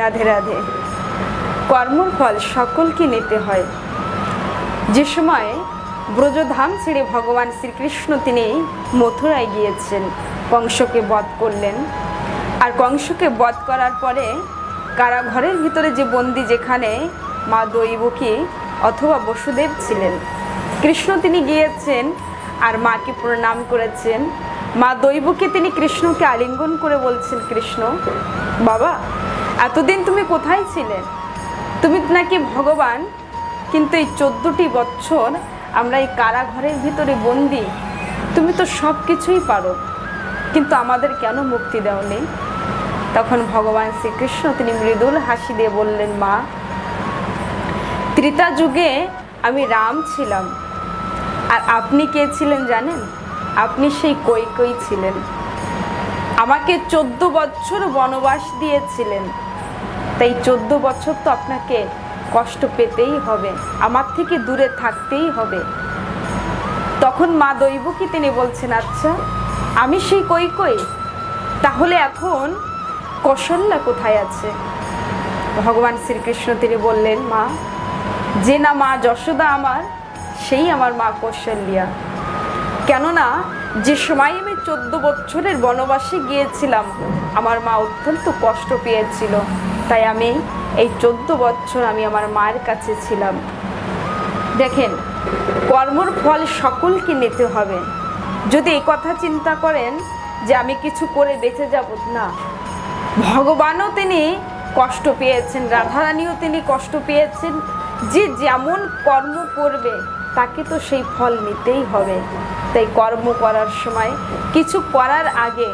রাধে রাধে। কর্মর ফল সকলকে নিতে হয়। যে সময় ব্রজধাম ছেড়ে ভগবান শ্রীকৃষ্ণ তিনি মথুরায় গিয়েছেন, কংসকে বধ করলেন। আর কংসকে বধ করার পরে কারাঘরের ভিতরে যে বন্দী, যেখানে মা দৈবকী অথবা বসুদেব ছিলেন, কৃষ্ণ তিনি গিয়েছেন আর মাকে প্রণাম করেছেন। মা দৈবকী তিনি কৃষ্ণকে আলিঙ্গন করে বলছেন, কৃষ্ণ বাবা, এতদিন তুমি কোথায় ছিলে? তুমি নাকি ভগবান, কিন্তু এই 14টি বছর আমরা এই কারাঘরের ভিতরে বন্দি, তুমি তো সব কিছুই পারো, কিন্তু আমাদের কেন মুক্তি দাওনি? তখন ভগবান শ্রীকৃষ্ণ তিনি মৃদুল হাসি দিয়ে বললেন, মা, ত্রেতা যুগে আমি রাম ছিলাম, আর আপনি কে ছিলেন জানেন? আপনি সেই কৈকেয়ী ছিলেন। আমাকে 14 বছর বনবাস দিয়েছিলেন, তাই 14 বছর তো আপনাকে কষ্ট পেতেই হবে, আমার থেকে দূরে থাকতেই হবে। তখন মা দৈবকী তিনি বলছেন, আচ্ছা আমি সেই কৈকেয়ী, তাহলে এখন কৌশল্যা কোথায় আছে? ভগবান শ্রীকৃষ্ণ তিনি বললেন, মা, যে না মা যশোদা আমার, সেই আমার মা কৌশল্যা। কেননা যে সময় আমি 14 বছরের বনবাসে গিয়েছিলাম, আমার মা অত্যন্ত কষ্ট পেয়েছিল, তাই আমি এই 14 বছর আমি আমার মায়ের কাছে ছিলাম। দেখেন, কর্মর ফল সকলকে নিতে হবে। যদি এই কথা চিন্তা করেন যে আমি কিছু করে বেঁচে যাব, না, ভগবানও তিনি কষ্ট পেয়েছেন, রাধারানীও তিনি কষ্ট পেয়েছেন। যে যেমন কর্ম করবে তাকে তো সেই ফল নিতেই হবে। তাই কর্ম করার সময় কিছু করার আগে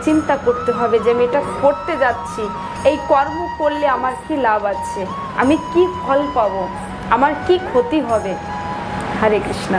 চিন্তা করতে হবে যে আমি এটা করতে যাচ্ছি, এই কর্ম করলে আমার কি লাভ আছে, আমি কি ফল পাবো, আমার কি ক্ষতি হবে। হরে কৃষ্ণ।